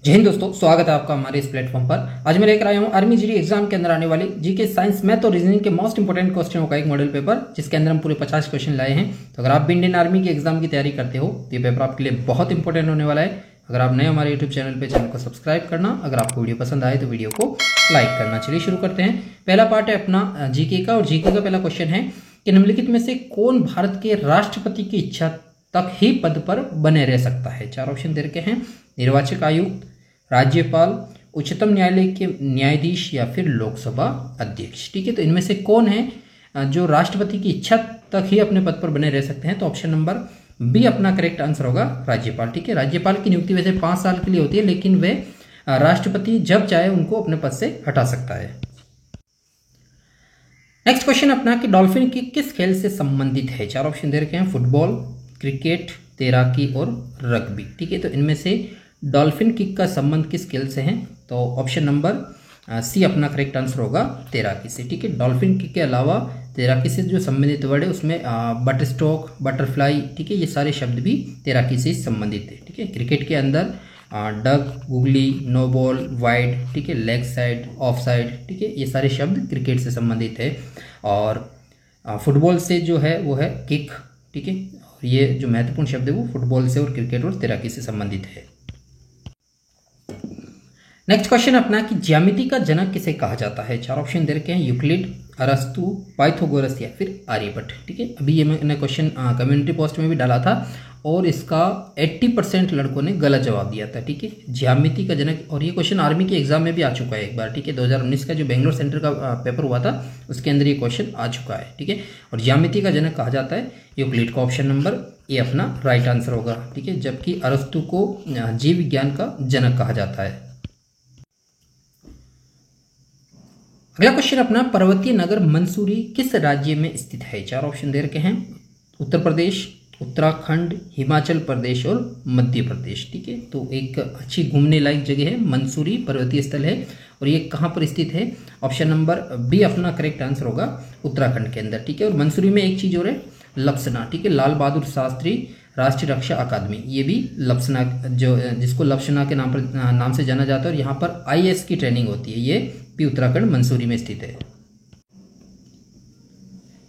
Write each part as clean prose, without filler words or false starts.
जय हिंद दोस्तों, स्वागत है आपका हमारे इस प्लेटफॉर्म पर। आज मैं लेकर आया हूं आर्मी जीडी एग्जाम के अंदर आने वाली जीके साइंस मैथ और रीजनिंग के मोस्ट इंपोर्टेंट क्वेश्चनों का एक मॉडल पेपर, जिसके अंदर हम पूरे 50 क्वेश्चन लाए हैं। तो अगर आप भी इंडियन आर्मी की एग्जाम की तैयारी करते हो तो ये पेपर आपके लिए बहुत इंपॉर्टेंट होने वाला है। अगर आप नए हमारे यूट्यूब चैनल पर, चैनल को सब्सक्राइब करना, अगर आपको वीडियो पसंद आए तो वीडियो को लाइक करना। चलिए शुरू करते हैं। पहला पार्ट है अपना जीके का, और जीके का पहला क्वेश्चन है कि निम्नलिखित में से कौन भारत के राष्ट्रपति की इच्छा तक ही पद पर बने रह सकता है। चार ऑप्शन दे रखे हैं। निर्वाचक आयुक्त, राज्यपाल, उच्चतम न्यायालय के न्यायाधीश या फिर लोकसभा अध्यक्ष। ठीक है, तो इनमें से कौन है जो राष्ट्रपति की इच्छा तक ही अपने पद पर बने रह सकते हैं। तो ऑप्शन नंबर बी अपना करेक्ट आंसर होगा, राज्यपाल। ठीक है, राज्यपाल की नियुक्ति वैसे 5 साल के लिए होती है, लेकिन वे राष्ट्रपति जब चाहे उनको अपने पद से हटा सकता है। नेक्स्ट क्वेश्चन अपना कि डॉल्फिन की किस खेल से संबंधित है। चार ऑप्शन दे रखे हैं। फुटबॉल, क्रिकेट, तैराकी और रग्बी। ठीक है, तो इनमें से डॉल्फिन किक का संबंध किस खेल से है। तो ऑप्शन नंबर सी अपना करेक्ट आंसर होगा, तैराकी से। ठीक है, डॉल्फिन किक के अलावा तैराकी से जो संबंधित वर्ड है उसमें बटर स्ट्रोक, बटरफ्लाई, ठीक है, ये सारे शब्द भी तैराकी से संबंधित है। ठीक है, क्रिकेट के अंदर duck, googly, no ball, wide, ठीक है, लेग साइड, ऑफ साइड, ठीक है, ये सारे शब्द क्रिकेट से संबंधित है। और फुटबॉल से जो है वो है किक। ठीक है, और ये जो महत्वपूर्ण शब्द है वो फुटबॉल से और क्रिकेट और तैराकी से संबंधित है। नेक्स्ट क्वेश्चन अपना कि ज्यामिति का जनक किसे कहा जाता है। चार ऑप्शन दे रखे हैं। यूक्लिड, अरस्तु, पाइथागोरस या फिर आर्यभट्ट। ठीक है, अभी ये मैंने क्वेश्चन कम्युनिटी पोस्ट में भी डाला था और इसका 80% लड़कों ने गलत जवाब दिया था। ठीक है, ज्यामिति का जनक, और ये क्वेश्चन आर्मी के एग्जाम में भी आ चुका है एक बार। ठीक है, 2019 का जो बेंगलोर सेंटर का पेपर हुआ था उसके अंदर ये क्वेश्चन आ चुका है। ठीक है, और ज्यामिति का जनक कहा जाता है यूक्लिड को। ऑप्शन नंबर ए अपना राइट आंसर होगा। ठीक है, जबकि अरस्तु को जीव विज्ञान का जनक कहा जाता है। अगला क्वेश्चन अपना पर्वतीय नगर मंसूरी किस राज्य में स्थित है। चार ऑप्शन दे रखे हैं। उत्तर प्रदेश, उत्तराखंड, हिमाचल प्रदेश और मध्य प्रदेश। ठीक है, तो एक अच्छी घूमने लायक जगह है मंसूरी, पर्वतीय स्थल है। और ये कहाँ पर स्थित है। ऑप्शन नंबर बी अपना करेक्ट आंसर होगा, उत्तराखंड के अंदर। ठीक है, और मंसूरी में एक चीज और है, लपसना। ठीक है, लाल बहादुर शास्त्री राष्ट्रीय रक्षा अकादमी, ये भी लपसना, जो जिसको लपसना के नाम से जाना जाता है, और यहाँ पर IAS की ट्रेनिंग होती है, ये भी उत्तराखंड मंसूरी में स्थित है।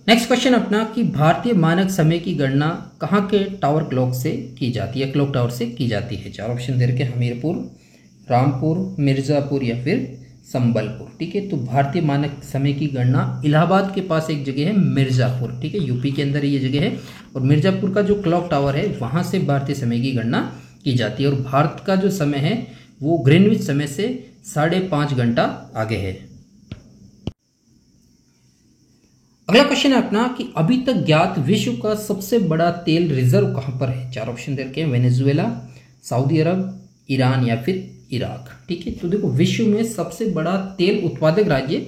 नेक्स्ट क्वेश्चन अपना कि भारतीय मानक समय की गणना कहाँ के टावर क्लॉक से की जाती है, क्लॉक टावर से की जाती है। चार ऑप्शन दे रखे, हमीरपुर, रामपुर, मिर्जापुर या फिर संबलपुर। ठीक है, तो भारतीय मानक समय की गणना इलाहाबाद के पास एक जगह है मिर्जापुर। ठीक है, यूपी के अंदर ये जगह है, और मिर्जापुर का जो क्लॉक टावर है वहां से भारतीय समय की गणना की जाती है। और भारत का जो समय है वो ग्रीनविच समय से 5.5 घंटा आगे है। अगला क्वेश्चन है अपना कि अभी तक ज्ञात विश्व का सबसे बड़ा तेल रिजर्व कहां पर है। चार ऑप्शन दे रखे हैं। वेनेजुएला, सऊदी अरब, ईरान या फिर इराक। ठीक है, तो देखो विश्व में सबसे बड़ा तेल उत्पादक राज्य,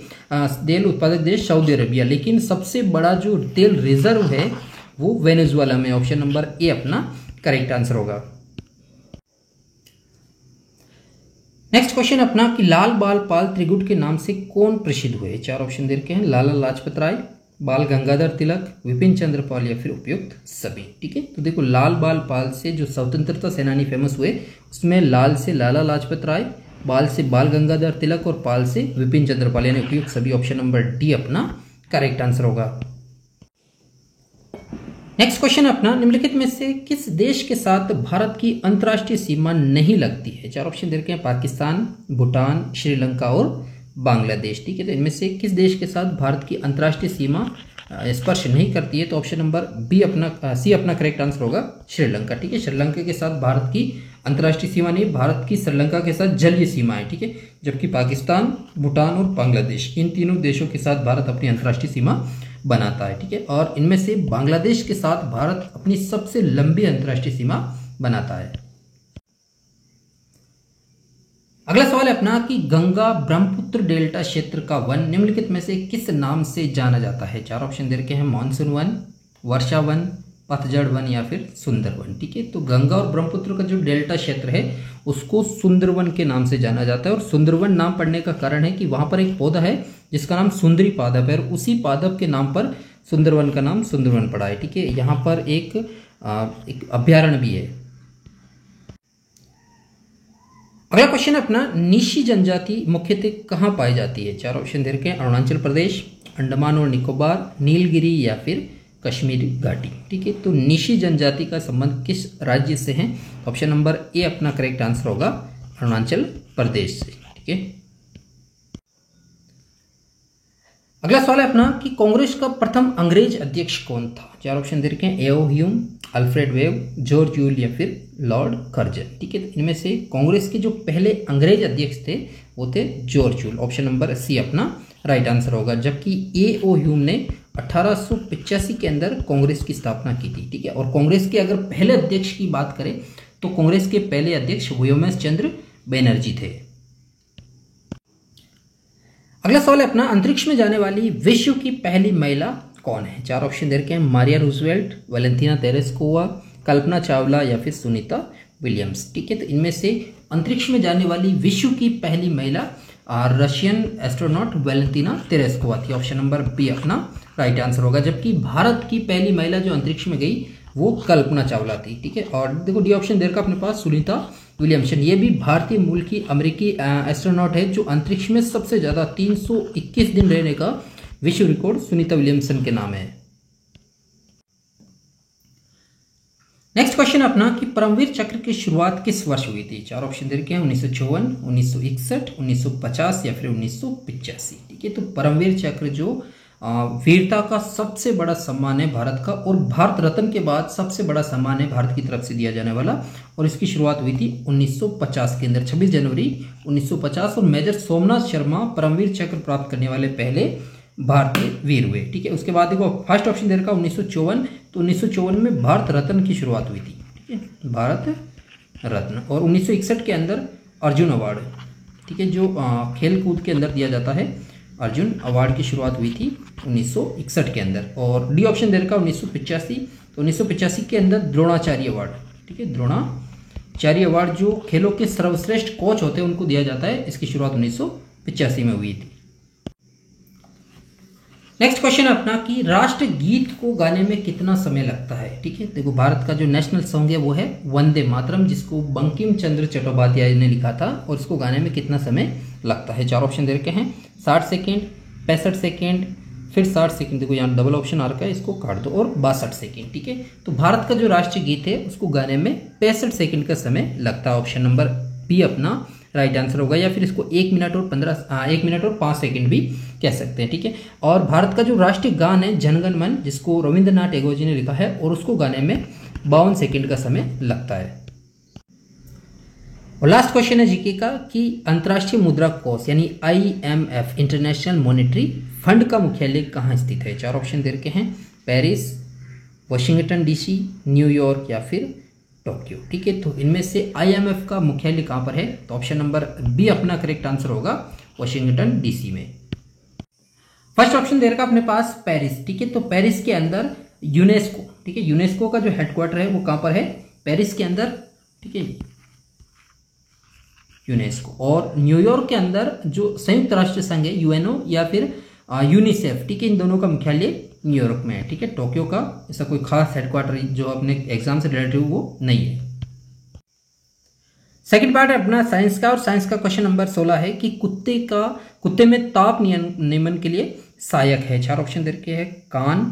तेल उत्पादक देश सऊदी अरबिया, लेकिन सबसे बड़ा जो तेल रिजर्व है वो वेनेजुएला में। ऑप्शन नंबर ए अपना करेक्ट आंसर होगा। नेक्स्ट क्वेश्चन अपना कि लाल बाल पाल त्रिगुट के नाम से कौन प्रसिद्ध हुए। चार ऑप्शन दे रखे हैं। लाला लाजपत राय, बाल गंगाधर तिलक, विपिन चंद्र पाल या फिर उपयुक्त सभी। ठीक है, तो देखो लाल बाल पाल से जो स्वतंत्रता सेनानी फेमस हुए उसमें लाल से लाला लाजपत राय, बाल से बाल गंगाधर तिलक और पाल से विपिन चंद्र पाल, यानी उपयुक्त सभी। ऑप्शन नंबर डी अपना करेक्ट आंसर होगा। नेक्स्ट क्वेश्चन अपना निम्नलिखित में से किस देश के साथ भारत की अंतर्राष्ट्रीय सीमा नहीं लगती है। चार ऑप्शन दे रखे हैं। पाकिस्तान, भूटान, श्रीलंका और बांग्लादेश। ठीक है, तो इनमें से किस देश के साथ भारत की अंतर्राष्ट्रीय सीमा स्पर्श नहीं करती है। तो ऑप्शन नंबर सी अपना करेक्ट आंसर होगा, श्रीलंका। ठीक है, श्रीलंका के साथ भारत की अंतर्राष्ट्रीय सीमा नहीं, भारत की श्रीलंका के साथ जलीय सीमा है। ठीक है, जबकि पाकिस्तान, भूटान और बांग्लादेश, इन तीनों देशों के साथ भारत अपनी अंतर्राष्ट्रीय सीमा बनाता है। ठीक है, और इनमें से बांग्लादेश के साथ भारत अपनी सबसे लंबी अंतर्राष्ट्रीय सीमा बनाता है। अगला सवाल है अपना कि गंगा ब्रह्मपुत्र डेल्टा क्षेत्र का वन निम्नलिखित में से किस नाम से जाना जाता है। चार ऑप्शन दे रखे हैं। मानसून वन, वर्षा वन, पतझड़ वन या फिर सुंदरवन। ठीक है, तो गंगा और ब्रह्मपुत्र का जो डेल्टा क्षेत्र है उसको सुंदरवन के नाम से जाना जाता है। और सुंदरवन नाम पड़ने का कारण है कि वहां पर एक पौधा है जिसका नाम सुंदरी पादप है, और उसी पादप के नाम पर सुंदरवन का नाम सुंदरवन पड़ा है। ठीक है, यहाँ पर एक अभ्यारण्य भी है। अगला क्वेश्चन अपना, निशी जनजाति मुख्यतः कहाँ पाई जाती है? चार ऑप्शन दे रखे हैं, अरुणाचल प्रदेश, अंडमान और निकोबार, नीलगिरी या फिर कश्मीर घाटी। ठीक है, तो निशी जनजाति का संबंध किस राज्य से है? ऑप्शन नंबर ए अपना करेक्ट आंसर होगा, अरुणाचल प्रदेश से। ठीक है, अगला सवाल है अपना कि कांग्रेस का प्रथम अंग्रेज अध्यक्ष कौन था? चार ऑप्शन दे रखे हैं, A O Hume, Alfred Webb, George Yule या फिर लॉर्ड कर्जन। ठीक है, इनमें से कांग्रेस के जो पहले अंग्रेज अध्यक्ष थे वो थे George Yule. Option number C अपना राइट आंसर होगा। जबकि एओ ह्यूम ने 1885 के अंदर कांग्रेस की स्थापना की थी। ठीक है, और कांग्रेस के अगर पहले अध्यक्ष की बात करें तो कांग्रेस के पहले अध्यक्ष व्योमेश चंद्र बनर्जी थे। अगला सवाल है अपना, अंतरिक्ष में जाने वाली विश्व की पहली महिला कौन है? चार ऑप्शन दे रखे हैं, Maria Roosevelt, Valentina Tereshkova, Kalpana Chawla या फिर सुनीता विलियम्स। ठीक है, तो इनमें से अंतरिक्ष में जाने वाली विश्व की पहली महिला रशियन एस्ट्रोनॉट वैलेंटिना तेरेस्कोवा थी। ऑप्शन नंबर बी अपना राइट आंसर होगा। जबकि भारत की पहली महिला जो अंतरिक्ष में गई वो कल्पना चावला थी। ठीक है, और देखो डी ऑप्शन दे रखा अपने पास, सुनीता विलियमसन। ये भी भारतीय मूल की अमेरिकी एस्ट्रोनॉट है जो अंतरिक्ष में सबसे ज़्यादा 321 दिन रहने का विश्व रिकॉर्ड सुनीता विलियमसन के नाम है। नेक्स्ट क्वेश्चन अपना कि परमवीर चक्र की शुरुआत किस वर्ष हुई थी? चार ऑप्शन दे रखे हैं, 1954, 1961, 1950 या फिर 1985। ठीक है, तो परमवीर चक्र जो वीरता का सबसे बड़ा सम्मान है भारत का, और भारत रत्न के बाद सबसे बड़ा सम्मान है भारत की तरफ से दिया जाने वाला, और इसकी शुरुआत हुई थी 1950 के अंदर, 26 जनवरी 1950। और मेजर सोमनाथ शर्मा परमवीर चक्र प्राप्त करने वाले पहले भारतीय वीर हुए। ठीक है, उसके बाद देखो फर्स्ट ऑप्शन दे रखा 1954, तो 1954 में भारत रत्न की शुरुआत हुई थी। ठीक है, भारत रत्न। और 1961 के अंदर अर्जुन अवार्ड, ठीक है, जो खेल कूद के अंदर दिया जाता है, अर्जुन अवार्ड की शुरुआत हुई थी 1961 के अंदर। और डी ऑप्शन दे रखा 1985, तो 1985 के अंदर द्रोणाचार्य अवार्ड। ठीक है, द्रोणाचार्य अवार्ड जो खेलों के सर्वश्रेष्ठ कोच होते हैं उनको दिया जाता है, इसकी शुरुआत 1985 में हुई थी। नेक्स्ट क्वेश्चन अपना कि राष्ट्र गीत को गाने में कितना समय लगता है? ठीक है, देखो भारत का जो नेशनल सॉन्ग है वो है वंदे मातरम, जिसको बंकिम चंद्र चट्टोपाध्याय ने लिखा था, और इसको गाने में कितना समय लगता है? चार ऑप्शन दे रखे हैं, 60 सेकेंड, 65 सेकेंड, फिर 60 सेकेंड, देखो यहाँ डबल ऑप्शन आ रखा है, इसको काट दो, और 62 सेकेंड। ठीक है, तो भारत का जो राष्ट्रीय गीत है उसको गाने में 65 सेकेंड का समय लगता है। ऑप्शन नंबर बी अपना राइट आंसर होगा, या फिर इसको 1 मिनट और 5 सेकेंड भी कह सकते हैं। ठीक है, और भारत का जो राष्ट्रीय गान है जनगण मन, जिसको रविंद्रनाथ टैगोर जी ने लिखा है, और उसको गाने में 52 सेकेंड का समय लगता है। और लास्ट क्वेश्चन है जीके का कि अंतर्राष्ट्रीय मुद्रा कोष यानी IMF इंटरनेशनल मॉनेटरी फंड का मुख्यालय कहाँ स्थित है? चार ऑप्शन दे रखे हैं, पेरिस, वाशिंगटन DC, न्यूयॉर्क या फिर टोक्यो। ठीक है, तो इनमें से IMF का मुख्यालय कहाँ पर है? तो ऑप्शन नंबर बी अपना करेक्ट आंसर होगा, वाशिंगटन DC में। फर्स्ट ऑप्शन दे रखा अपने पास पेरिस। ठीक है, तो पेरिस के अंदर यूनेस्को, ठीक है, यूनेस्को का जो हेडक्वार्टर है वो कहाँ पर है? पेरिस के अंदर। ठीक है, यूनेस्को। और न्यूयॉर्क के अंदर जो संयुक्त राष्ट्र संघ है UNO या फिर यूनिसेफ, ठीक है, इन दोनों का मुख्यालय न्यूयॉर्क में है। ठीक है, टोक्यो का ऐसा कोई खास हेडक्वार्टर जो अपने एग्जाम से रिलेटेड वो नहीं है। सेकंड पार्ट है अपना साइंस का, और साइंस का क्वेश्चन नंबर 16 है कि कुत्ते में ताप नियमन के लिए सहायक है। चार ऑप्शन दे रखे हैं, कान,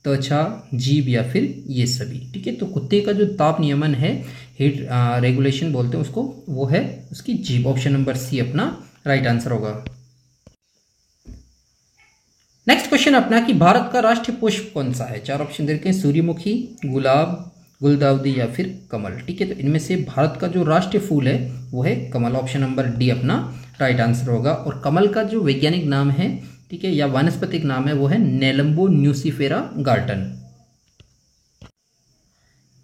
त्वचा, जीभ या फिर ये सभी। ठीक है, तो कुत्ते का जो ताप नियमन है, हीट रेगुलेशन बोलते हैं उसको, वो है उसकी जीभ। ऑप्शन नंबर सी अपना राइट आंसर होगा। नेक्स्ट क्वेश्चन अपना कि भारत का राष्ट्रीय पुष्प कौन सा है? चार ऑप्शन दे रखे हैं, सूर्यमुखी, गुलाब, गुलदाउदी या फिर कमल। ठीक है, तो इनमें से भारत का जो राष्ट्रीय फूल है वो है कमल। ऑप्शन नंबर डी अपना राइट आंसर होगा। और कमल का जो वैज्ञानिक नाम है, ठीक है, या वानस्पतिक नाम है, वो है नेलम्बो न्यूसिफेरा गार्टन।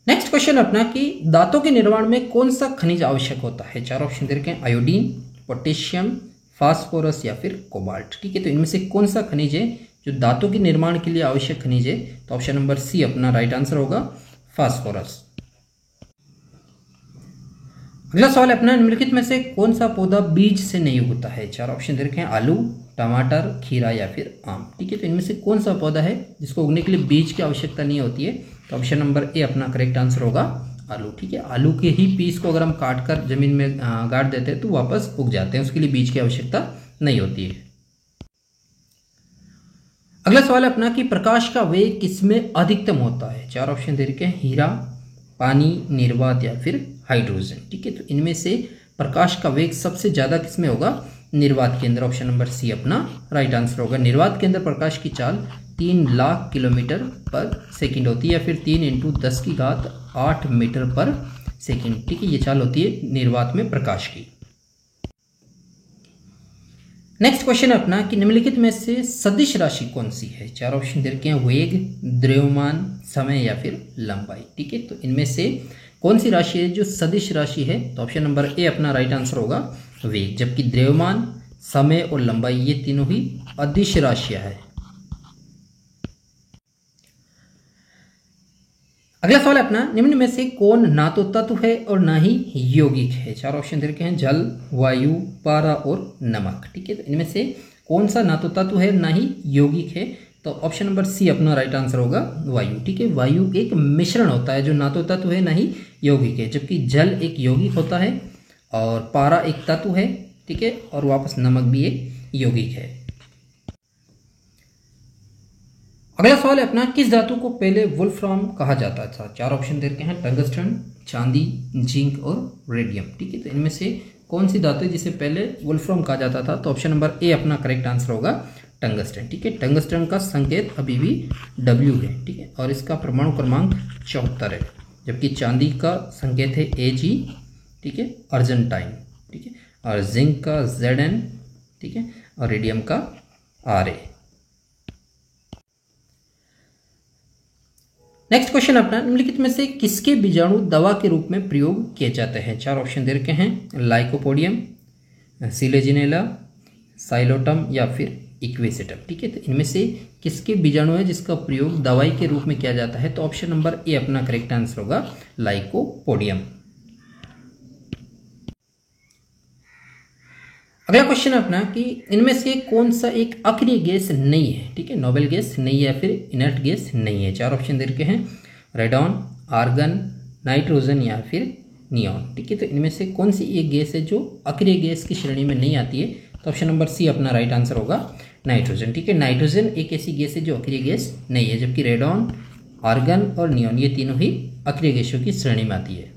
नेक्स्ट क्वेश्चन अपना कि दांतों के निर्माण में कौन सा खनिज आवश्यक होता है? चार ऑप्शन दे रखे हैं, आयोडीन, पोटेशियम, फास्फोरस या फिर कोबाल्ट। ठीक है, तो इनमें से कौन सा खनिज है जो दांतों के निर्माण के लिए आवश्यक खनिज है? तो ऑप्शन नंबर सी अपना राइट आंसर होगा, फास्फोरस। अगला सवाल अपना, निम्नलिखित में से कौन सा पौधा बीज से नहीं उगता है? चार ऑप्शन दे रखे हैं, आलू, टमाटर, खीरा या फिर आम। ठीक है, तो इनमें से कौन सा पौधा है जिसको उगने के लिए बीज की आवश्यकता नहीं होती है? तो ऑप्शन नंबर ए अपना करेक्ट आंसर होगा, आलू। ठीक है, आलू के ही पीस को अगर हम काट कर जमीन में गाड़ देते हैं तो वापस उग जाते हैं, उसके लिए बीज की आवश्यकता नहीं होती है। अगला सवाल है अपना कि प्रकाश का वेग किसमें अधिकतम होता है। चार ऑप्शन दे रखे हैं, हीरा, पानी, निर्वात या फिर हाइड्रोजन। ठीक है, तो इनमें से प्रकाश का वेग सबसे ज्यादा किसमें होगा, निर्वात के अंदर। ऑप्शन नंबर सी अपना राइट आंसर होगा। निर्वात के अंदर प्रकाश की चाल 3 लाख किलोमीटर पर सेकंड होती है या फिर 3 × 10⁸ मीटर पर सेकंड। ठीक है, ये चाल होती है निर्वात में प्रकाश की। नेक्स्ट क्वेश्चन है अपना कि निम्नलिखित में से सदिश राशि कौन सी है। चार ऑप्शन दे रखे हैं, वेग, द्रव्यमान, समय या फिर लंबाई। ठीक है, तो इनमें से कौन सी राशि है जो सदिश राशि है, तो ऑप्शन नंबर ए अपना राइट आंसर होगा वेग। जबकि द्रव्यमान, समय और लंबाई ये तीनों ही अदिश राशियां है। अगला सवाल है अपना, निम्न में से कौन ना तो तत्व है और ना ही यौगिक है। चार ऑप्शन दे रखे हैं, जल, वायु, पारा और नमक। ठीक है, तो इनमें से कौन सा ना तो तत्व है ना ही यौगिक है, तो ऑप्शन नंबर सी अपना राइट आंसर होगा वायु। ठीक है, वायु एक मिश्रण होता है जो ना तो तत्व है ना ही यौगिक है, जबकि जल एक यौगिक होता है और पारा एक तत्व है। ठीक है, और वापस नमक भी एक यौगिक है। अगला सवाल है अपना, किस धातु को पहले वुल्फ्राम कहा जाता था। चार ऑप्शन दे रखे हैं, टंगस्टन, चांदी, जिंक और रेडियम। ठीक है, तो इनमें से कौन सी धातु है जिसे पहले वुल्फ्राम कहा जाता था, तो ऑप्शन नंबर ए अपना करेक्ट आंसर होगा टंगस्टन। ठीक है, टंगस्टन का संकेत अभी भी W है। ठीक है, और इसका परमाणु क्रमांक 74 है, जबकि चांदी का संकेत है Ag। ठीक है, अर्जेंटाइन। ठीक है, और जिंक का Zn। ठीक है, और रेडियम का Ra। नेक्स्ट क्वेश्चन अपना, निम्नलिखित में से किसके बीजाणु दवा के रूप में प्रयोग किए जाते हैं। चार ऑप्शन दे रखे हैं, लाइकोपोडियम, सिलेजिनेला, साइलोटम या फिर इक्वेसेटम। ठीक है, तो इनमें से किसके बीजाणु है जिसका प्रयोग दवाई के रूप में किया जाता है, तो ऑप्शन नंबर ए अपना करेक्ट आंसर होगा लाइकोपोडियम। अगला क्वेश्चन अपना कि इनमें से कौन सा एक अक्रिय गैस नहीं है। ठीक है, नोबेल गैस नहीं है या फिर इनर्ट गैस नहीं है। चार ऑप्शन दे रखे हैं, रेडॉन, आर्गन, नाइट्रोजन या फिर नियॉन। ठीक है, तो इनमें से कौन सी एक गैस है जो अक्रिय गैस की श्रेणी में नहीं आती है, तो ऑप्शन नंबर सी अपना राइट आंसर होगा नाइट्रोजन। ठीक है, नाइट्रोजन एक ऐसी गैस है जो अक्रिय गैस नहीं है, जबकि रेडॉन, आर्गन और नियॉन ये तीनों ही अक्रिय गैसों की श्रेणी में आती है।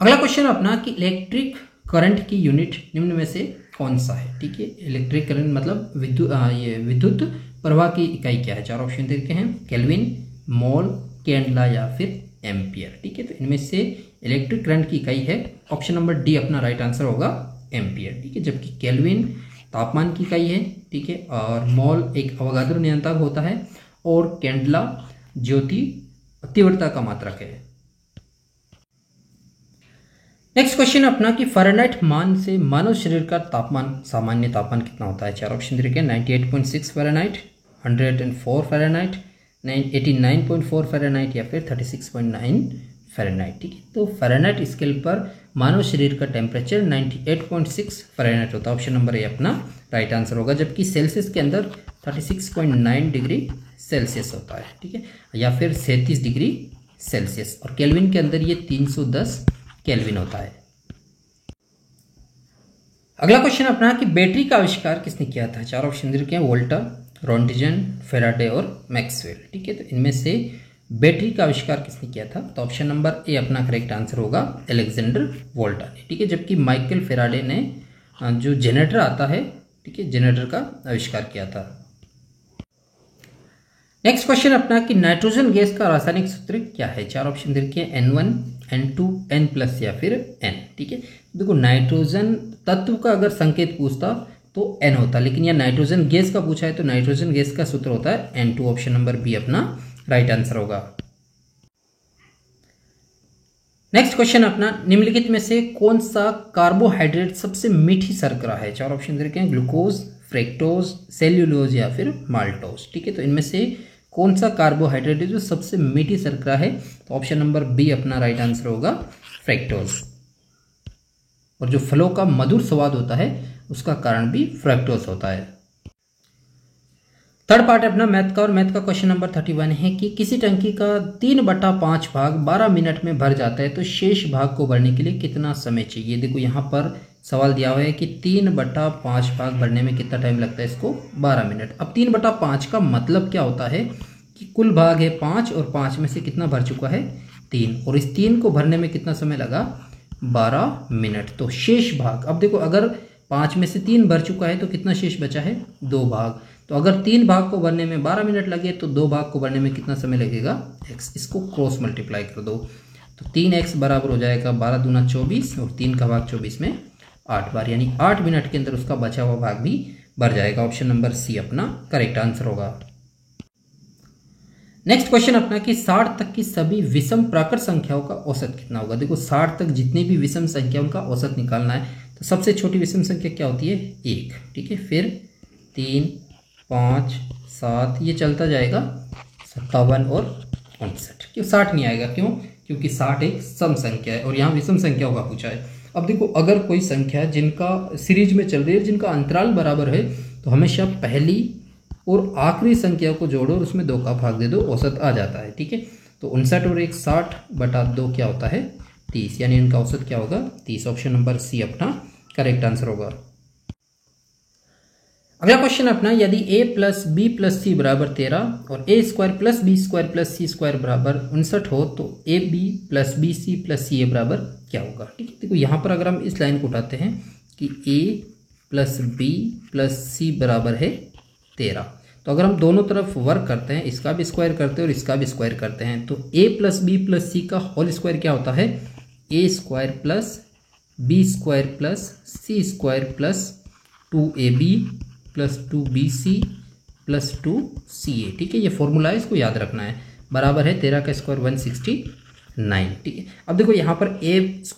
अगला क्वेश्चन अपना कि इलेक्ट्रिक करंट की यूनिट निम्न में से कौन सा है। ठीक है, इलेक्ट्रिक करंट मतलब विद्युत प्रवाह की इकाई क्या है। चार ऑप्शन दे रखे हैं, केल्विन, मोल, कैंडला या फिर एम्पियर। ठीक है, तो इनमें से इलेक्ट्रिक करंट की इकाई है, ऑप्शन नंबर डी अपना राइट आंसर होगा एम्पियर। ठीक है, जबकि केल्विन तापमान की इकाई है। ठीक है, और मोल एक अवगाद्रो नियंत्रक होता है और कैंडला ज्योति तीव्रता का मात्रक है। नेक्स्ट क्वेश्चन अपना कि फ़ारेनहाइट मान से मानव शरीर का तापमान, सामान्य तापमान कितना होता है। चार ऑप्शन दे रखे हैं, 98.6 फ़ारेनहाइट, 104 फ़ारेनहाइट, 89.4 फ़ारेनहाइट या फिर 36.9 फ़ारेनहाइट। ठीक है, तो फ़ारेनहाइट स्केल पर मानव शरीर का टेम्परेचर 98.6 फ़ारेनहाइट होता है। ऑप्शन नंबर ए अपना राइट आंसर होगा, जबकि सेल्सियस के अंदर 36.9 डिग्री सेल्सियस होता है। ठीक है, या फिर 37 डिग्री सेल्सियस, और केल्विन के अंदर ये 310 केल्विन होता है। अगला क्वेश्चन अपना कि बैटरी का आविष्कार किसने किया था। चार ऑप्शन दे रखे हैं, वोल्टा, रोंटिजन, फेराडे और मैक्सवेल। ठीक है, तो इनमें से बैटरी का आविष्कार किसने किया था, तो ऑप्शन नंबर ए अपना करेक्ट आंसर होगा अलेक्जेंडर वोल्टा ने। ठीक है, जबकि माइकल फेराडे ने जो जनरेटर आता है, ठीक है, जनरेटर का आविष्कार किया था। नेक्स्ट क्वेश्चन अपना कि नाइट्रोजन गैस का रासायनिक सूत्र क्या है। चार ऑप्शन दे रखे हैं, N1, N2, N+ या फिर N। ठीक है, देखो नाइट्रोजन तत्व का अगर संकेत पूछता तो N होता, लेकिन यह नाइट्रोजन गैस का पूछा है तो नाइट्रोजन गैस का सूत्र होता है N2। ऑप्शन नंबर बी अपना राइट आंसर होगा। नेक्स्ट क्वेश्चन अपना, निम्नलिखित में से कौन सा कार्बोहाइड्रेट सबसे मीठी शर्करा है। चार ऑप्शन दे रखे हैं, ग्लूकोज, फ्रेक्टोज, सेल्यूलोज या फिर माल्टोज। ठीक है, तो इनमें से कौन सा कार्बोहाइड्रेट है जो सबसे मीठी शर्करा है, तो ऑप्शन नंबर बी अपना राइट आंसर होगा फ्रेक्टोज। और जो फलों का मधुर स्वाद होता है उसका कारण भी फ्रक्टोज होता है। थर्ड पार्ट है अपना मैथ का, और मैथ का क्वेश्चन नंबर 31 है कि किसी टंकी का 3/5 भाग 12 मिनट में भर जाता है तो शेष भाग को भरने के लिए कितना समय चाहिए। देखो यहाँ पर सवाल दिया हुआ है कि 3/5 भाग भरने में कितना टाइम लगता है, इसको 12 मिनट। अब 3/5 का मतलब क्या होता है कि कुल भाग है 5 और 5 में से कितना भर चुका है 3, और इस 3 को भरने में कितना समय लगा 12 मिनट। तो शेष भाग, अब देखो अगर 5 में से 3 भर चुका है तो कितना शेष बचा है 2 भाग। तो अगर 3 भाग को भरने में 12 मिनट लगे तो 2 भाग को भरने में कितना समय लगेगा x। इसको क्रॉस मल्टीप्लाई कर दो तो 3x बराबर हो जाएगा 12 दूना 24 और 3 का भाग 24 में 8 बार, यानी 8 मिनट के अंदर उसका बचा हुआ भाग भी भर जाएगा। ऑप्शन नंबर सी अपना करेक्ट आंसर होगा। नेक्स्ट क्वेश्चन अपना कि 60 तक की सभी विषम प्राकृत संख्याओं का औसत कितना होगा। देखो 60 तक जितनी भी विषम संख्या उनका औसत निकालना है। तो सबसे छोटी विषम संख्या क्या होती है 1, ठीक है, फिर 3, 5, 7, ये चलता जाएगा 57 और 59। क्यों 60 नहीं आएगा, क्यों, क्योंकि 60 एक सम संख्या है और यहाँ विषम संख्याओं का पूछा है। अब देखो अगर कोई संख्या जिनका सीरीज में चल रही है, जिनका अंतराल बराबर है, तो हमेशा पहली और आखिरी संख्या को जोड़ो और उसमें 2 का भाग दे दो, औसत आ जाता है, ठीक है। तो 59 और 60/2 क्या होता है 30, यानी इनका औसत क्या होगा 30। ऑप्शन नंबर सी अपना करेक्ट आंसर होगा। अगला क्वेश्चन अपना यदि a + b + c बराबर 13 और a² + b² + c² बराबर 59 हो तो ab + bc + ca बराबर क्या होगा। ठीक है, देखो यहाँ पर अगर हम इस लाइन को उठाते हैं कि a + b + c बराबर है 13, तो अगर हम दोनों तरफ वर्क करते हैं, इसका भी स्क्वायर करते हैं और इसका भी स्क्वायर करते हैं, तो a + b + c का होल स्क्वायर क्या होता है a² + b² + c² + 2ab + 2bc + 2ca। ठीक है, ये फॉर्मूला है, इसको याद रखना है। बराबर है 13 का स्क्वायर 169। ठीक है, अब देखो यहाँ पर a² +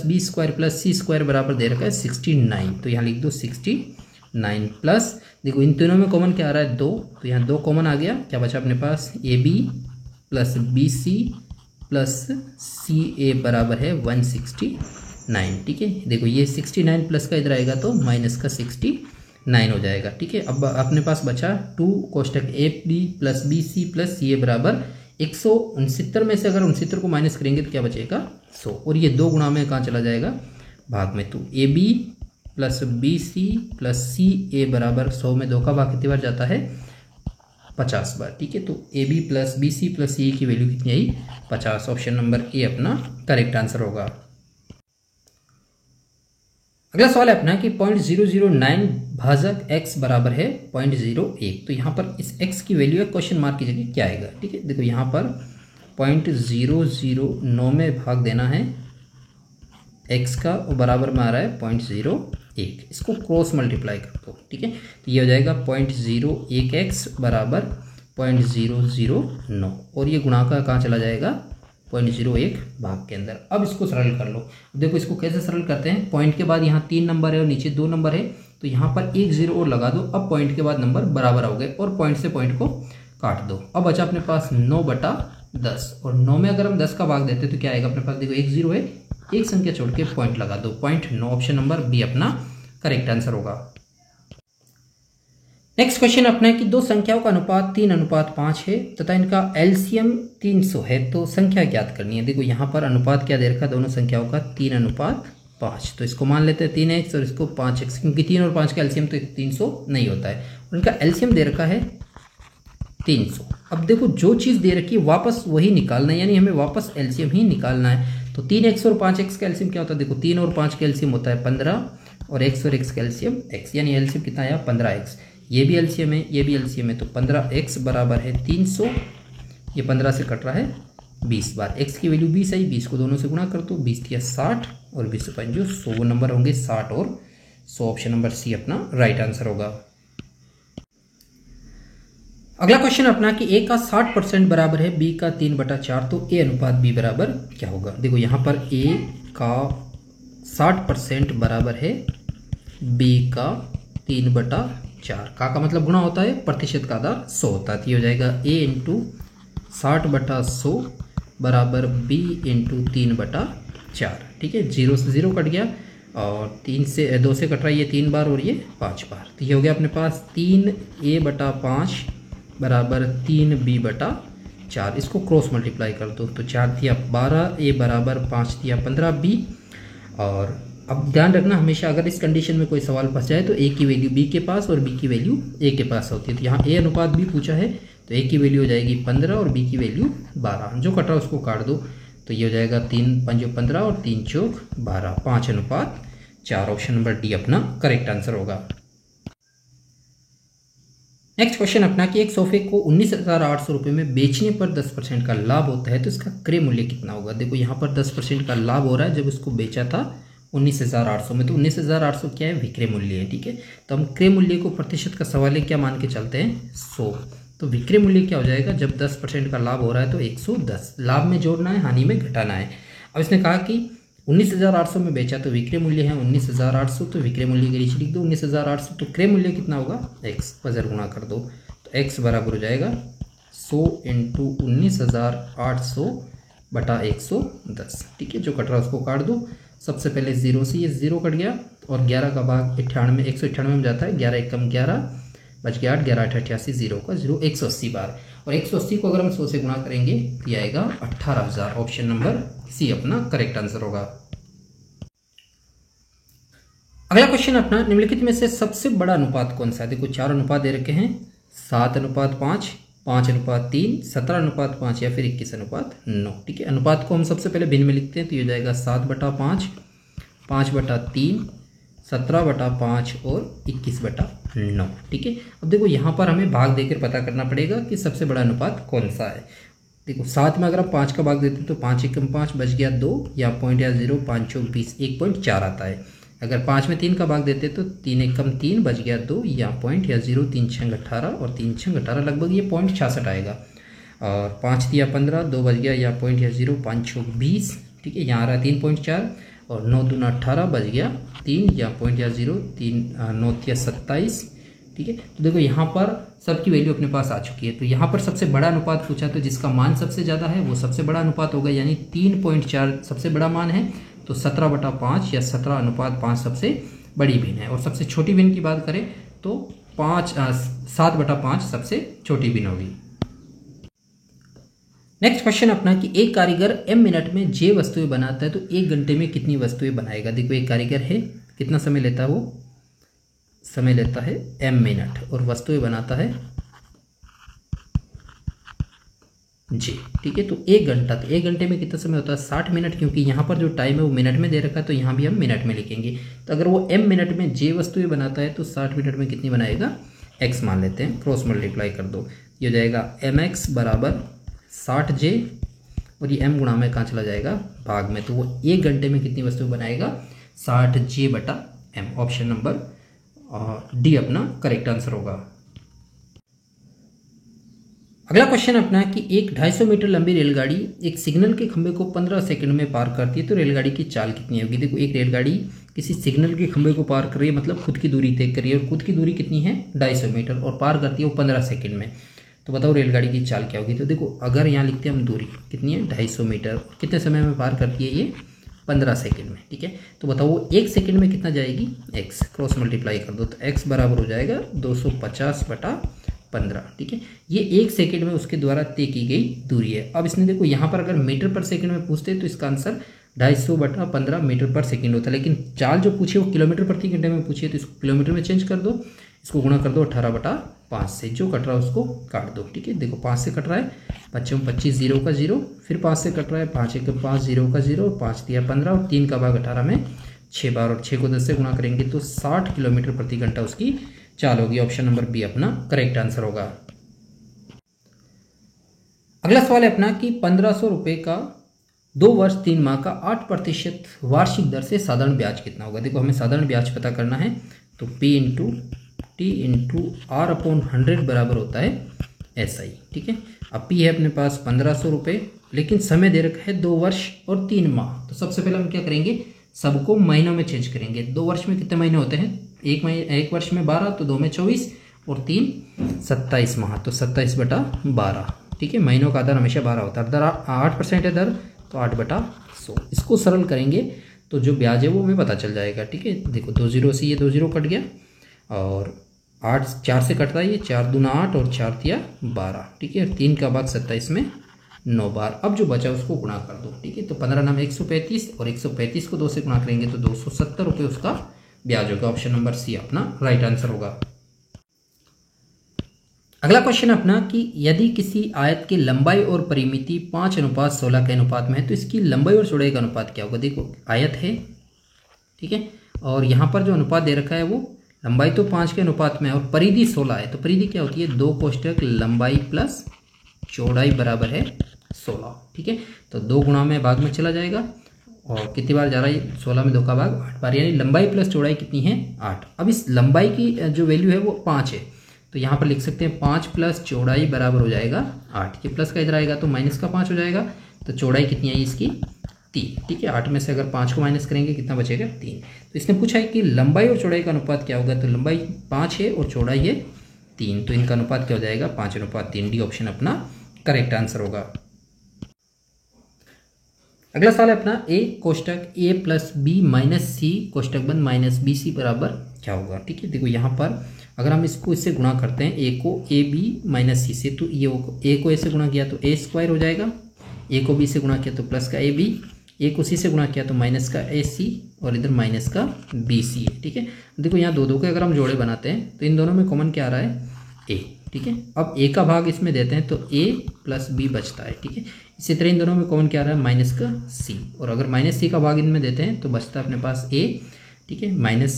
b² + c² बराबर दे रखा है 69, तो यहाँ लिख दो 69 प्लस, देखो इन तीनों में कॉमन क्या आ रहा है 2, तो यहाँ 2 कॉमन आ गया, क्या बचा अपने पास ab + bc + ca बराबर है 169। ठीक है, देखो ये 69 प्लस का इधर आएगा तो माइनस का 69 हो जाएगा। ठीक है, अब अपने पास बचा 2 कोष्टक ab + bc + ca बराबर 169 में से अगर 69 को माइनस करेंगे तो क्या बचेगा 100, और ये 2 गुणा में कहाँ चला जाएगा भाग में, तो ab + bc + ca बराबर 100 में 2 का भाग कितनी बार जाता है 50 बार। ठीक है, तो ab + bc + ca की वैल्यू कितनी आई 50। ऑप्शन नंबर ए अपना करेक्ट आंसर होगा। अगला सवाल है अपना कि 0.009 भाजक x बराबर है 0.01, तो यहाँ पर इस x की वैल्यू है क्वेश्चन मार्क की जगह क्या आएगा। ठीक है, देखो यहाँ पर 0.009 में भाग देना है x का, और बराबर में आ रहा है 0.01, इसको क्रॉस मल्टीप्लाई कर दो। ठीक है, तो ये हो जाएगा 0.01x बराबर 0.009, और ये गुणा का कहाँ चला जाएगा 0.01 भाग के अंदर। अब इसको सरल कर लो। देखो इसको कैसे सरल करते हैं, पॉइंट के बाद यहाँ 3 नंबर है और नीचे 2 नंबर है, तो यहाँ पर 1 0 और लगा दो। अब पॉइंट के बाद नंबर बराबर हो गए और पॉइंट से पॉइंट को काट दो। अब बचा अपने पास 9/10, और 9 में अगर हम 10 का भाग देते तो क्या आएगा अपने पास, देखो 1 0 है, एक संख्या छोड़ के पॉइंट लगा दो, 0.9। ऑप्शन नंबर बी अपना करेक्ट आंसर होगा। नेक्स्ट क्वेश्चन अपना है कि 2 संख्याओं का अनुपात 3:5 है तथा इनका एलसीएम 300 है, तो संख्या ज्ञात करनी है। देखो यहाँ पर अनुपात क्या दे रखा है दोनों संख्याओं का 3:5, तो इसको मान लेते हैं 3x और इसको 5x, क्योंकि 3 और 5 का एलसीएम तो 300 नहीं होता है, और इनका एलसीएम दे रखा है 300। अब देखो जो चीज़ दे रखी है वापस वही निकालना है, यानी हमें वापस एलसीएम ही निकालना है। तो 3x और 5x का एलसीएम क्या होता है, देखो 3 और 5 का एलसीएम होता है 15, और x और x का एलसीएम x, यानी एलसीएम कितना आया 15x। ये भी एलसीएम है, ये भी एलसीएम है, तो 15x बराबर है 300, ये 15 से कट रहा है 20 बार, x की वैल्यू 20 आई, 20 को दोनों से गुणा कर दो, 20 किया 60 और 20 से 5 जो 100 नंबर होंगे 60 और 100। ऑप्शन नंबर सी अपना राइट आंसर होगा। अगला क्वेश्चन अपना कि a का 60% बराबर है b का 3/4, तो a/b बराबर क्या होगा। देखो यहाँ पर a का 60% बराबर है b का 3/4, का मतलब गुणा होता है, प्रतिशत का आधा 100 होता है, तो ये हो जाएगा a × 60/100 बराबर b × 3/4। ठीक है, 0 से 0 कट गया, और 2 से कट रहा है ये 3 बार और ये 5 बार। तो ये हो गया अपने पास 3a/5 बराबर 3b/4। इसको क्रॉस मल्टीप्लाई कर दो तो 4 दिया 12, a बराबर 5 दिया 15b। और अब ध्यान रखना हमेशा अगर इस कंडीशन में कोई सवाल फंस जाए तो a की वैल्यू b के पास और b की वैल्यू a के पास होती है। तो यहाँ a अनुपात b पूछा है तो a की वैल्यू हो जाएगी 15 और b की वैल्यू 12। जो कट रहा है उसको काट दो तो ये हो जाएगा 3 5 15 और 3 चौक 12, 5:4। ऑप्शन नंबर डी अपना करेक्ट आंसर होगा। नेक्स्ट क्वेश्चन अपना कि एक सोफे को 19,800 रुपये में बेचने पर 10% का लाभ होता है तो इसका क्रय मूल्य कितना होगा। देखो यहाँ पर 10% का लाभ हो रहा है, जब उसको बेचा था 19,800 में, तो 19,800 क्या है, विक्रय मूल्य है। ठीक है, तो हम क्रय मूल्य को प्रतिशत का सवाल है क्या मान के चलते हैं 100। तो विक्रय मूल्य क्या हो जाएगा, जब 10% का लाभ हो रहा है तो 110। लाभ में जोड़ना है, हानि में घटाना है। अब इसने कहा कि 19,800 में बेचा तो विक्रय मूल्य है 19,800, तो विक्रय मूल्य के नीचे लिख दो 19,800। तो क्रय मूल्य कितना होगा, x वजर गुणा कर दो तो x बराबर हो जाएगा 100 × 19,800 बटा 110। ठीक है, जो कट रहा है उसको काट दो। सबसे पहले 0 से ये 0 कट गया और 11 का भाग 98 198 में जाता है, 11 एकम 11 बच गया 8, 11 8 88, 0 का 0 180 बार। और 180 को अगर हम 100 से गुणा करेंगे तो ये आएगा 18,000। ऑप्शन नंबर सी अपना करेक्ट आंसर होगा। अगला क्वेश्चन अपना निम्नलिखित में से सबसे बड़ा अनुपात कौन सा है। देखो 4 अनुपात दे रखे हैं, 7:5, 5:3, 17:5 या फिर 21:9। ठीक है, अनुपात को हम सबसे पहले भिन्न में लिखते हैं तो ये जाएगा 7/5, 5/3, 17/5 और 21/9। ठीक है, अब देखो यहाँ पर हमें भाग देकर पता करना पड़ेगा कि सबसे बड़ा अनुपात कौन सा है। देखो 7 में अगर हम 5 का भाग देते हैं तो 5 एकम 5 बच गया 2 या पॉइंट या 0, 5 चौक 20, 1.4 आता है। अगर 5 में 3 का भाग देते तो 3 एकम 3 बच गया 2 या पॉइंट या 0, 3 छंग 18 और 3 छंग 18 लगभग ये 0.66 आएगा। और 5 दिया 15, 2 बच गया या पॉइंट या 0, 5 चौक 20। ठीक है, यहाँ आ रहा है 3.4 और 9 दूना 18 बच गया 3 या पॉइंट या 0, 3 9 या 27। ठीक है, तो देखो यहाँ पर सबकी वैल्यू अपने पास आ चुकी है। तो यहाँ पर सबसे बड़ा अनुपात पूछा तो जिसका मान सबसे ज़्यादा है वो सबसे बड़ा अनुपात होगा, यानी 3.4 सबसे बड़ा मान है। तो 17/5 या 17:5 सबसे बड़ी भिन्न है। और सबसे छोटी भिन्न की बात करें तो 7/5 सबसे छोटी भिन्न होगी। नेक्स्ट क्वेश्चन अपना कि एक कारीगर m मिनट में j वस्तुएं बनाता है तो 1 घंटे में कितनी वस्तुएं बनाएगा। देखो एक कारीगर है, कितना समय लेता है, वो समय लेता है m मिनट और वस्तुएं बनाता है j। ठीक है, तो 1 घंटा, तो 1 घंटे में कितना समय होता है 60 मिनट, क्योंकि यहाँ पर जो टाइम है वो मिनट में दे रखा है तो यहाँ भी हम मिनट में लिखेंगे। तो अगर वो m मिनट में j वस्तुएं बनाता है तो 60 मिनट में कितनी बनाएगा, x मान लेते हैं, क्रॉस मल्टीप्लाई कर दो। ये हो जाएगा mx बराबर 60j और ये m गुणा में कहाँ चला जाएगा, भाग में। तो वो 1 घंटे में कितनी वस्तु बनाएगा, 60j/m। ऑप्शन नंबर डी अपना करेक्ट आंसर होगा। अगला क्वेश्चन अपना कि एक 250 मीटर लंबी रेलगाड़ी एक सिग्नल के खंभे को 15 सेकंड में पार करती है तो रेलगाड़ी की चाल कितनी होगी। देखो एक रेलगाड़ी किसी सिग्नल के खंभे को पार कर रही है, मतलब खुद की दूरी तय कर रही है और खुद की दूरी कितनी है 250 मीटर और पार करती है वो 15 सेकंड में। तो बताओ रेलगाड़ी की चाल क्या होगी। तो देखो अगर यहाँ लिखते हैं हम दूरी कितनी है 250 मीटर, कितने समय में पार करती है ये 15 सेकंड में। ठीक है, तो बताओ वो 1 सेकंड में कितना जाएगी, x क्रॉस मल्टीप्लाई कर दो तो x बराबर हो जाएगा 250/15। ठीक है, ये 1 सेकंड में उसके द्वारा तय की गई दूरी है। अब इसने देखो यहाँ पर अगर मीटर पर सेकंड में पूछते तो इसका आंसर 250/15 मीटर पर सेकंड होता है, लेकिन चाल जो पूछे वो किलोमीटर प्रति घंटे में पूछिए तो इसको किलोमीटर में चेंज कर दो, इसको गुणा कर दो 18/5 से, जो कट रहा है उसको काट दो। ठीक है, देखो 5 से कट रहा है 25 25 0 का 0, फिर 5 से कट रहा है 5 1 5 0 का 0, 5 दिया 15 और 3 का भाग 18 में 6 बार और 6 को 10 से गुणा करेंगे तो 60 किलोमीटर प्रति घंटा उसकी चाल होगी। ऑप्शन नंबर बी अपना करेक्ट आंसर होगा। अगला सवाल है अपना कि 1500 रुपये का 2 वर्ष 3 माह का 8% वार्षिक दर से साधारण ब्याज कितना होगा। देखो हमें साधारण ब्याज पता करना है तो P × T × R/100 बराबर होता है SI। ठीक है, अब P है अपने पास 1500 रुपये, लेकिन समय दे रखा है 2 वर्ष और 3 माह। तो सबसे पहले हम क्या करेंगे, सबको महीनों में चेंज करेंगे। 2 वर्ष में कितने महीने होते हैं, एक वर्ष में 12, तो 2 में 24 और 3 27 माह, तो 27/12। ठीक है, महीनों का आधार हमेशा 12 होता है। दर 8% है दर, तो 8/100। इसको सरल करेंगे तो जो ब्याज है वो हमें पता चल जाएगा। ठीक है, देखो 2 0 से ये 2 0 कट गया और 8 4 से कटता है, ये 4 दूना 8 और 4 तिया 12। ठीक है, 3 का भाग 27 में 9 बार। अब जो बचा उसको गुणा कर दो। ठीक है, तो 15 नाम 135 और 135 को 2 से गुणा करेंगे तो 270 रुपये उसका ब्याज होगा। ऑप्शन नंबर सी अपना राइट आंसर होगा। अगला क्वेश्चन अपना कि यदि किसी आयत की लंबाई और परिमिति 5:16 के अनुपात में है तो इसकी लंबाई और चौड़ाई का अनुपात क्या होगा। देखो आयत है, ठीक है, और यहाँ पर जो अनुपात दे रखा है वो लंबाई तो 5 के अनुपात में है और परिधि 16 है। तो परिधि क्या होती है, 2 कोष्टक लंबाई प्लस चौड़ाई बराबर है 16। ठीक है, तो 2 गुणा में भाग में चला जाएगा और कितनी बार जा रहा है, 16 में 2 का भाग 8 बार, यानी लंबाई प्लस चौड़ाई कितनी है 8। अब इस लंबाई की जो वैल्यू है वो 5 है, तो यहाँ पर लिख सकते हैं 5 प्लस चौड़ाई बराबर हो जाएगा 8। ये प्लस का इधर आएगा तो माइनस का 5 हो जाएगा, तो चौड़ाई कितनी आई इसकी 3। ठीक है, 8 में से अगर 5 को माइनस करेंगे कितना बचेगा 3। तो इसने पूछा है कि लंबाई और चौड़ाई का अनुपात क्या होगा, तो लंबाई 5 है और चौड़ाई है 3, तो इनका अनुपात क्या हो जाएगा 5:3। डी ऑप्शन अपना करेक्ट आंसर होगा। अगला सवाल है अपना ए कोष्टक ए प्लस बी माइनस सी कोष्टक बंद माइनस बी सी बराबर क्या होगा। ठीक है, देखो यहाँ पर अगर हम इसको इससे गुणा करते हैं, ए को ए बी माइनस सी से, तो ये ए को ए से गुणा किया तो ए स्क्वायर हो जाएगा, ए को बी से गुणा किया तो प्लस का ए बी, ए को सी से गुणा किया तो माइनस का ए सी और इधर माइनस का बी सी है। ठीक है, देखो यहाँ दो के अगर हम जोड़े बनाते हैं तो इन दोनों में कॉमन क्या आ रहा है ए। ठीक है, अब ए का भाग इसमें देते हैं तो ए प्लस बी बचता है। ठीक है, इसी तरह इन दोनों में कॉमन क्या आ रहा है माइनस का सी, और अगर माइनस सी का भाग इनमें देते हैं तो बचता है अपने पास ए। ठीक है, माइनस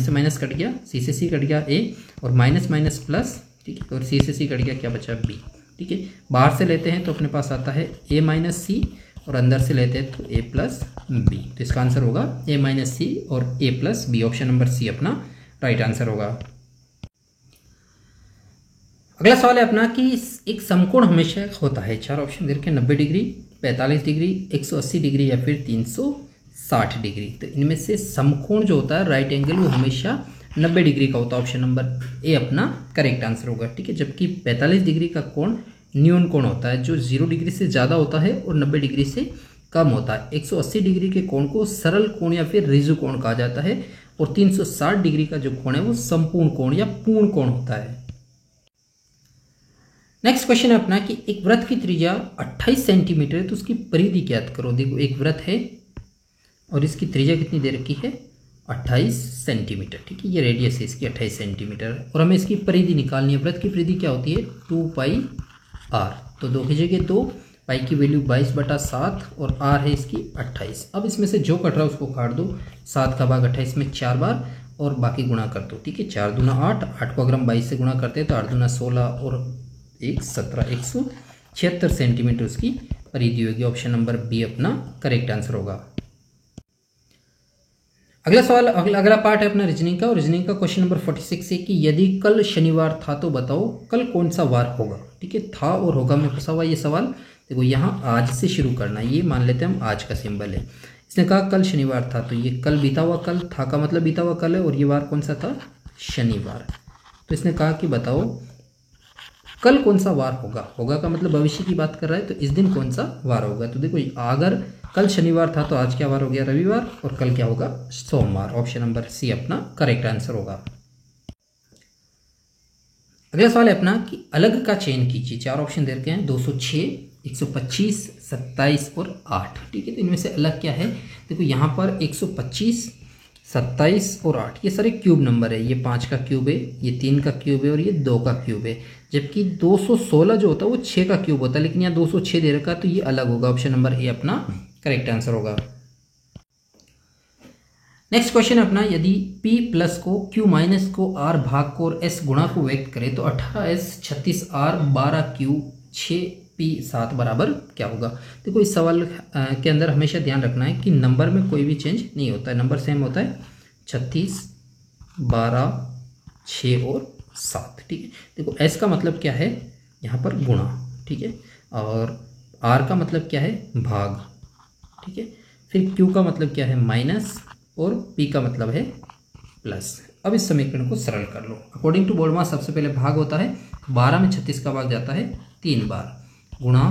से माइनस कट गया, सी से सी कट गया ए, और माइनस माइनस प्लस। ठीक है, और सी से सी कट गया, क्या बचा बी। ठीक है, बाहर से लेते हैं तो अपने पास आता है ए माइनस सी और अंदर से लेते हैं तो ए प्लस बी, तो इसका आंसर होगा ए माइनस सी और A plus B. Option number C अपना राइट आंसर होगा। अगला सवाल है अपना कि एक समकोण हमेशा होता है, 4 ऑप्शन दे रखे हैं, 90 डिग्री, 45 डिग्री, 180 डिग्री या फिर 360 डिग्री। तो इनमें से समकोण जो होता है राइट एंगल वो हमेशा 90 डिग्री का होता है। ऑप्शन नंबर ए अपना करेक्ट आंसर होगा। ठीक है, जबकि 45 डिग्री का कोण न्यून कोण होता है जो 0 डिग्री से ज़्यादा होता है और 90 डिग्री से कम होता है। 180 डिग्री के कोण को सरल कोण या फिर रिजु कोण कहा जाता है और 360 डिग्री का जो कोण है वो संपूर्ण कोण या पूर्ण कोण होता है। नेक्स्ट क्वेश्चन है अपना कि एक वृत्त की त्रिज्या 28 सेंटीमीटर है तो उसकी परिधि ज्ञात करो। देखो एक वृत्त है और इसकी त्रिज्या कितनी दे रखी है 28 सेंटीमीटर। ठीक है, ये रेडियस है इसकी 28 सेंटीमीटर और हमें इसकी परिधि निकालनी है। वृत्त की परिधि क्या होती है 2 r, तो 2 की जगह 2, पाई की वैल्यू 22/7 और r है इसकी 28। अब इसमें से जो कट रहा है उसको काट दो, 7 का भाग 28 में 4 बार और बाकी गुणा कर दो। ठीक है, 4 दूना 8, 8 को अगर हम 22 से गुणा करते हैं तो 8 दूना 16 और 17, 176 सेंटीमीटर उसकी परिधि होगी। ऑप्शन नंबर बी अपना करेक्ट आंसर होगा। अगला सवाल अगला पार्ट है अपना रीजनिंग का, और रीजनिंग का क्वेश्चन नंबर 46 है कि यदि कल शनिवार था तो बताओ कल कौन सा वार होगा। ठीक है, था और होगा में फंसा हुआ ये सवाल। देखो यहाँ आज से शुरू करना है, ये मान लेते हैं हम आज का सिंबल है। इसने कहा कल शनिवार था, तो ये कल बीता हुआ कल, था का मतलब बीता हुआ कल है और ये वार कौन सा था शनिवार। तो इसने कहा कि बताओ कल कौन सा वार होगा। होगा का मतलब भविष्य की बात कर रहा है, तो इस दिन कौन सा वार होगा। तो देखो अगर कल शनिवार था तो आज क्या वार हो गया रविवार, और कल क्या होगा सोमवार। ऑप्शन नंबर सी अपना करेक्ट आंसर होगा। अगला सवाल है अपना कि अलग का चयन कीजिए। 4 ऑप्शन दे रखे हैं 206, 125, 27 और 8। ठीक है, तो इनमें से अलग क्या है। देखो यहाँ पर 125, 27 और 8 ये सारे क्यूब नंबर है। ये 5 का क्यूब है, ये 3 का क्यूब है और ये 2 का क्यूब है। जबकि 216 जो होता है वो 6 का क्यूब होता है, लेकिन यहाँ 206 दे रखा है तो ये अलग होगा। ऑप्शन नंबर ए अपना करेक्ट आंसर होगा। नेक्स्ट क्वेश्चन अपना यदि p प्लस को q माइनस को r भाग को और s गुणा को व्यक्त करें तो 18s 36r 12q 6p 7 बराबर क्या होगा। देखो इस सवाल के अंदर हमेशा ध्यान रखना है कि नंबर में कोई भी चेंज नहीं होता है, नंबर सेम होता है 36, 12, 6 और 7। ठीक है, देखो s का मतलब क्या है यहाँ पर गुणा। ठीक है, और r का मतलब क्या है भाग। ठीक है, फिर q का मतलब क्या है माइनस और p का मतलब है प्लस। अब इस समीकरण को सरल कर लो। अकॉर्डिंग टू बोर्ड मास सबसे पहले भाग होता है, 12 में 36 का भाग जाता है 3 बार, गुणा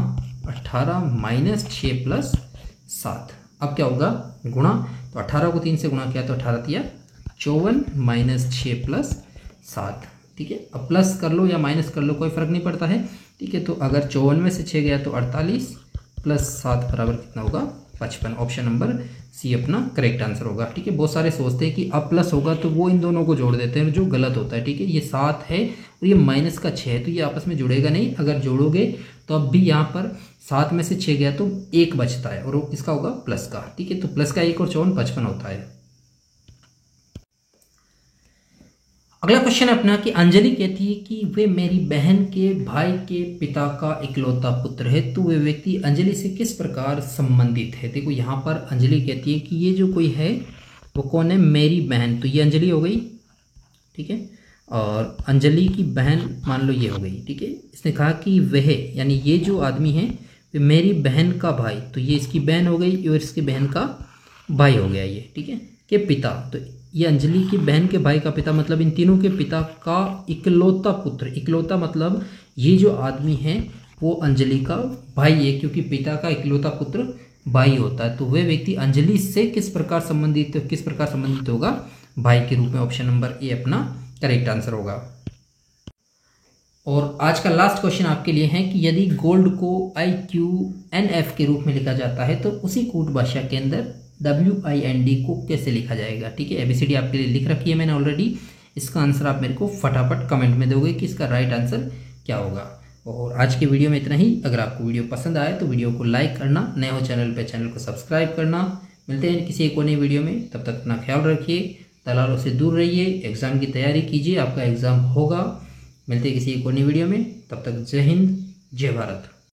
18 माइनस 6 प्लस 7। अब क्या होगा गुणा तो 18 को 3 से गुणा किया तो 18 तिया 54 माइनस 6 प्लस 7। ठीक है, अब प्लस कर लो या माइनस कर लो कोई फर्क नहीं पड़ता है। ठीक है, तो अगर 54 में से 6 गया तो 48 प्लस 7 बराबर कितना होगा 55। ऑप्शन नंबर सी अपना करेक्ट आंसर होगा। ठीक है, बहुत सारे सोचते हैं कि अब प्लस होगा तो वो इन दोनों को जोड़ देते हैं, जो गलत होता है। ठीक है, ये 7 है और ये माइनस का 6 है, तो ये आपस में जुड़ेगा नहीं। अगर जोड़ोगे तो अब भी यहाँ पर 7 में से 6 गया तो 1 बचता है और वो किसका होगा प्लस का। ठीक है, तो प्लस का 1 और 54 55 होता है। अगला क्वेश्चन है अपना कि अंजलि कहती है कि वे मेरी बहन के भाई के पिता का इकलौता पुत्र है, तो वे व्यक्ति अंजलि से किस प्रकार संबंधित है। देखो यहाँ पर अंजलि कहती है कि ये जो कोई है वो कौन है, मेरी बहन, तो ये अंजलि हो गई। ठीक है, और अंजलि की बहन मान लो ये हो गई। ठीक है, इसने कहा कि वह यानी ये जो आदमी है वे मेरी बहन का भाई, तो ये इसकी बहन हो गई और इसकी बहन का भाई हो गया ये। ठीक है, के पिता, तो ये अंजलि की बहन के भाई का पिता मतलब इन तीनों के पिता का इकलौता पुत्र। इकलौता मतलब ये जो आदमी है वो अंजलि का भाई है, क्योंकि पिता का इकलौता पुत्र भाई होता है। तो वह व्यक्ति अंजलि से किस प्रकार संबंधित होगा, भाई के रूप में। ऑप्शन नंबर ए अपना करेक्ट आंसर होगा। और आज का लास्ट क्वेश्चन आपके लिए है कि यदि गोल्ड को IQNF के रूप में लिखा जाता है तो उसी कूट भाषा के अंदर WIND को कैसे लिखा जाएगा। ठीक है, ABCD आपके लिए लिख रखी है मैंने ऑलरेडी। इसका आंसर आप मेरे को फटाफट कमेंट में दोगे कि इसका राइट आंसर क्या होगा। और आज की वीडियो में इतना ही। अगर आपको वीडियो पसंद आए तो वीडियो को लाइक करना, नए हो चैनल पे चैनल को सब्सक्राइब करना। मिलते हैं किसी एक और नई वीडियो में, तब तक अपना ख्याल रखिए, दलालों से दूर रहिए, एग्ज़ाम की तैयारी कीजिए, आपका एग्ज़ाम होगा। मिलते हैं किसी एक और नई वीडियो में, तब तक जय हिंद जय भारत।